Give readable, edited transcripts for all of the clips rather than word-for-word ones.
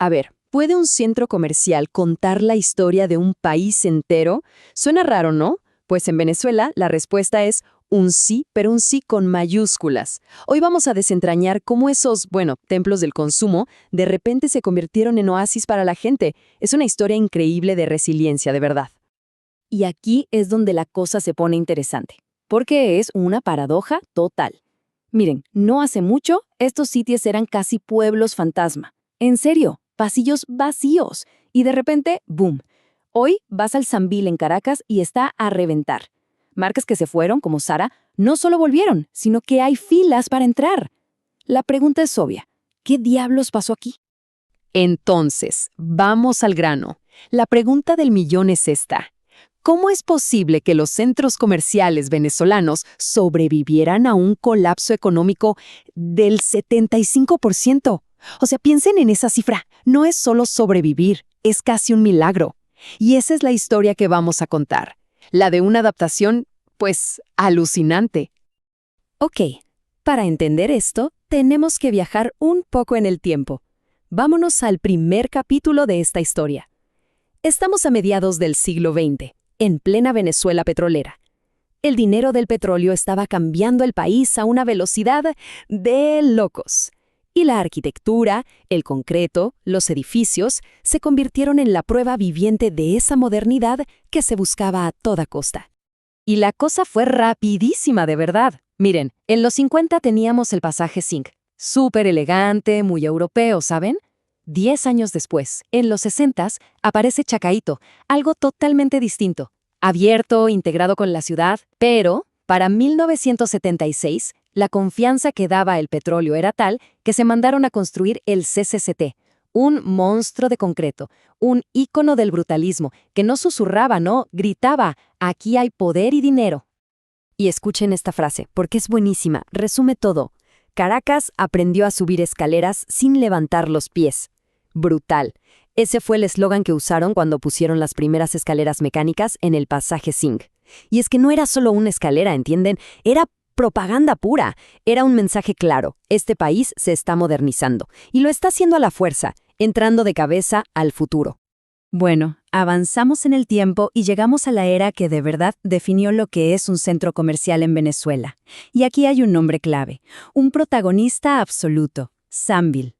A ver, ¿puede un centro comercial contar la historia de un país entero? Suena raro, ¿no? Pues en Venezuela la respuesta es un sí, pero un sí con mayúsculas. Hoy vamos a desentrañar cómo esos, templos del consumo de repente se convirtieron en oasis para la gente. Es una historia increíble de resiliencia, de verdad. Y aquí es donde la cosa se pone interesante, porque es una paradoja total. Miren, no hace mucho, estos sitios eran casi pueblos fantasma. En serio, pasillos vacíos. Y de repente, ¡boom! Hoy vas al Sambil en Caracas y está a reventar. Marcas que se fueron, como Zara, no solo volvieron, sino que hay filas para entrar. La pregunta es obvia. ¿Qué diablos pasó aquí? Entonces, vamos al grano. La pregunta del millón es esta. ¿Cómo es posible que los centros comerciales venezolanos sobrevivieran a un colapso económico del 75%? O sea, piensen en esa cifra. No es solo sobrevivir, es casi un milagro. Y esa es la historia que vamos a contar. La de una adaptación, pues, alucinante. Ok, para entender esto, tenemos que viajar un poco en el tiempo. Vámonos al primer capítulo de esta historia. Estamos a mediados del siglo XX, en plena Venezuela petrolera. El dinero del petróleo estaba cambiando el país a una velocidad de locos. Y la arquitectura, el concreto, los edificios, se convirtieron en la prueba viviente de esa modernidad que se buscaba a toda costa. Y la cosa fue rapidísima, de verdad. Miren, en los 50 teníamos el pasaje Zinc. Súper elegante, muy europeo, ¿saben? 10 años después, en los 60, aparece Chacaíto, algo totalmente distinto. Abierto, integrado con la ciudad, pero para 1976, la confianza que daba el petróleo era tal que se mandaron a construir el CCCT, un monstruo de concreto, un ícono del brutalismo, que no susurraba, no, gritaba, aquí hay poder y dinero. Y escuchen esta frase, porque es buenísima, resume todo. Caracas aprendió a subir escaleras sin levantar los pies. Brutal. Ese fue el eslogan que usaron cuando pusieron las primeras escaleras mecánicas en el pasaje Zinc. Y es que no era solo una escalera, ¿entienden? Era propaganda pura. Era un mensaje claro. Este país se está modernizando. Y lo está haciendo a la fuerza, entrando de cabeza al futuro. Bueno, avanzamos en el tiempo y llegamos a la era que de verdad definió lo que es un centro comercial en Venezuela. Y aquí hay un nombre clave, un protagonista absoluto, Sambil.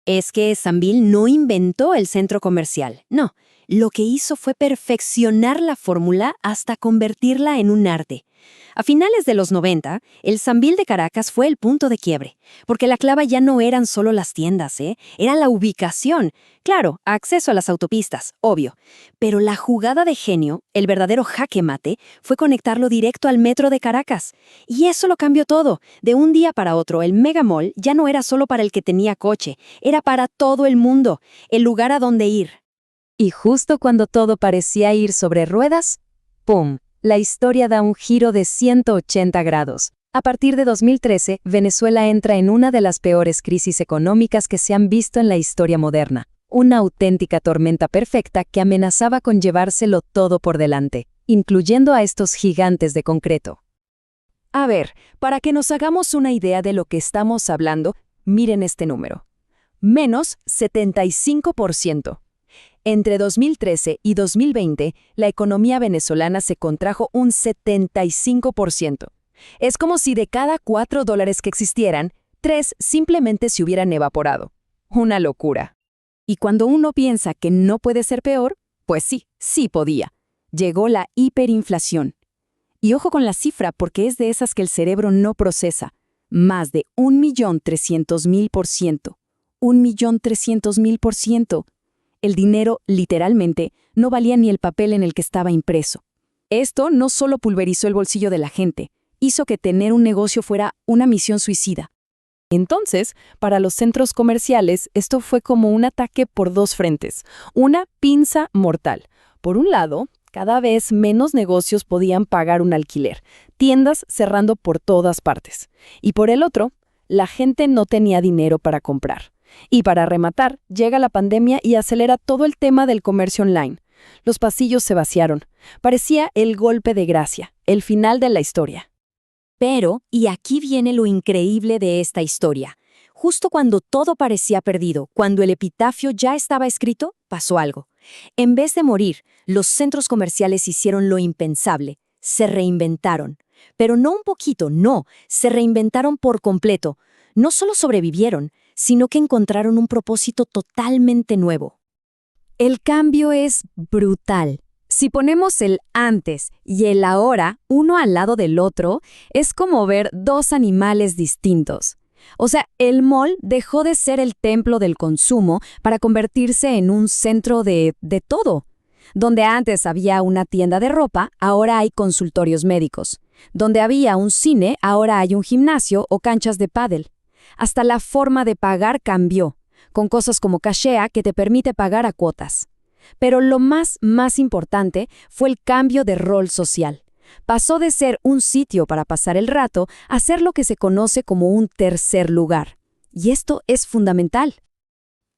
Es que Sambil no inventó el centro comercial, no. Lo que hizo fue perfeccionar la fórmula hasta convertirla en un arte. A finales de los 90, el Sambil de Caracas fue el punto de quiebre, porque la clave ya no eran solo las tiendas, era la ubicación. Claro, acceso a las autopistas, obvio. Pero la jugada de genio, el verdadero jaque mate, fue conectarlo directo al metro de Caracas. Y eso lo cambió todo. De un día para otro, el Megamall ya no era solo para el que tenía coche, era para todo el mundo, el lugar a donde ir. Y justo cuando todo parecía ir sobre ruedas, ¡pum! La historia da un giro de 180 grados. A partir de 2013, Venezuela entra en una de las peores crisis económicas que se han visto en la historia moderna. Una auténtica tormenta perfecta que amenazaba con llevárselo todo por delante, incluyendo a estos gigantes de concreto. A ver, para que nos hagamos una idea de lo que estamos hablando, miren este número. Menos 75%. Entre 2013 y 2020, la economía venezolana se contrajo un 75%. Es como si de cada $4 que existieran, 3 simplemente se hubieran evaporado. Una locura. Y cuando uno piensa que no puede ser peor, pues sí podía. Llegó la hiperinflación. Y ojo con la cifra porque es de esas que el cerebro no procesa. Más de 1.300.000%. 1.300.000%. El dinero, literalmente, no valía ni el papel en el que estaba impreso. Esto no solo pulverizó el bolsillo de la gente, hizo que tener un negocio fuera una misión suicida. Entonces, para los centros comerciales, esto fue como un ataque por dos frentes, una pinza mortal. Por un lado, cada vez menos negocios podían pagar un alquiler, tiendas cerrando por todas partes. Y por el otro, la gente no tenía dinero para comprar. Y para rematar, llega la pandemia y acelera todo el tema del comercio online. Los pasillos se vaciaron. Parecía el golpe de gracia, el final de la historia. Pero, y aquí viene lo increíble de esta historia, Justo cuando todo parecía perdido, cuando el epitafio ya estaba escrito, pasó algo. En vez de morir, los centros comerciales hicieron lo impensable, se reinventaron. Pero no un poquito, no, se reinventaron por completo. No solo sobrevivieron, sino que encontraron un propósito totalmente nuevo. El cambio es brutal. Si ponemos el antes y el ahora uno al lado del otro, es como ver dos animales distintos. O sea, el mall dejó de ser el templo del consumo para convertirse en un centro de todo. Donde antes había una tienda de ropa, ahora hay consultorios médicos. Donde había un cine, ahora hay un gimnasio o canchas de pádel. Hasta la forma de pagar cambió, con cosas como Cachea que te permite pagar a cuotas. Pero lo más importante fue el cambio de rol social. Pasó de ser un sitio para pasar el rato a ser lo que se conoce como un tercer lugar. Y esto es fundamental.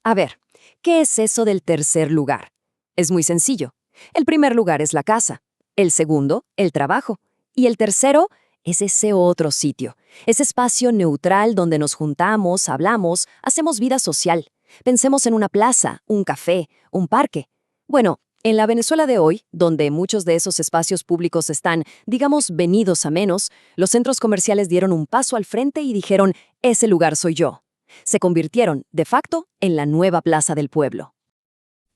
A ver, ¿qué es eso del tercer lugar? Es muy sencillo. El primer lugar es la casa, el segundo, el trabajo, y el tercero es ese otro sitio, ese espacio neutral donde nos juntamos, hablamos, hacemos vida social. Pensemos en una plaza, un café, un parque. Bueno, en la Venezuela de hoy, donde muchos de esos espacios públicos están, digamos, venidos a menos, los centros comerciales dieron un paso al frente y dijeron, ese lugar soy yo. Se convirtieron, de facto, en la nueva plaza del pueblo.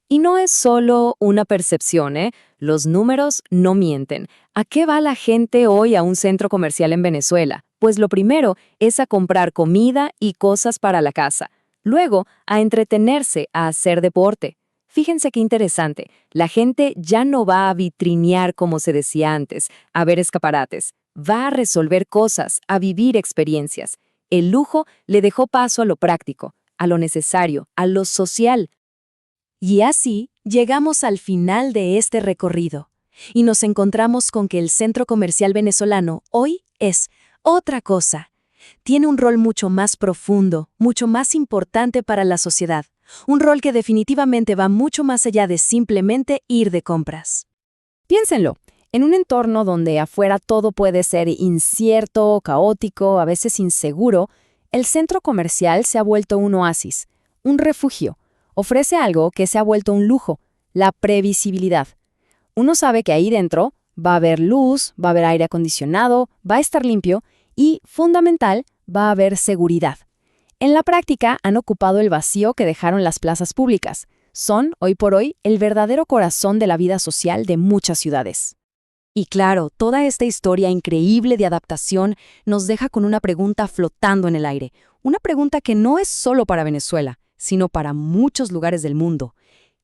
Y no es solo una percepción, ¿eh? Los números no mienten. ¿A qué va la gente hoy a un centro comercial en Venezuela? Pues lo primero es a comprar comida y cosas para la casa. Luego, a entretenerse, a hacer deporte. Fíjense qué interesante. La gente ya no va a vitrinear como se decía antes, a ver escaparates. Va a resolver cosas, a vivir experiencias. El lujo le dejó paso a lo práctico, a lo necesario, a lo social. Y así llegamos al final de este recorrido y nos encontramos con que el centro comercial venezolano hoy es otra cosa. Tiene un rol mucho más profundo, mucho más importante para la sociedad, un rol que definitivamente va mucho más allá de simplemente ir de compras. Piénsenlo, en un entorno donde afuera todo puede ser incierto, caótico, a veces inseguro, el centro comercial se ha vuelto un oasis, un refugio. Ofrece algo que se ha vuelto un lujo, la previsibilidad. Uno sabe que ahí dentro va a haber luz, va a haber aire acondicionado, va a estar limpio y, fundamental, va a haber seguridad. En la práctica han ocupado el vacío que dejaron las plazas públicas. Son, hoy por hoy, el verdadero corazón de la vida social de muchas ciudades. Y claro, toda esta historia increíble de adaptación nos deja con una pregunta flotando en el aire. Una pregunta que no es solo para Venezuela, sino para muchos lugares del mundo.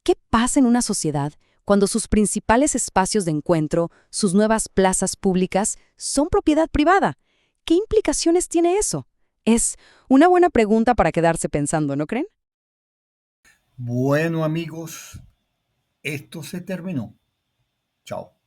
¿Qué pasa en una sociedad cuando sus principales espacios de encuentro, sus nuevas plazas públicas, son propiedad privada? ¿Qué implicaciones tiene eso? Es una buena pregunta para quedarse pensando, ¿no creen? Bueno, amigos, esto se terminó. Chao.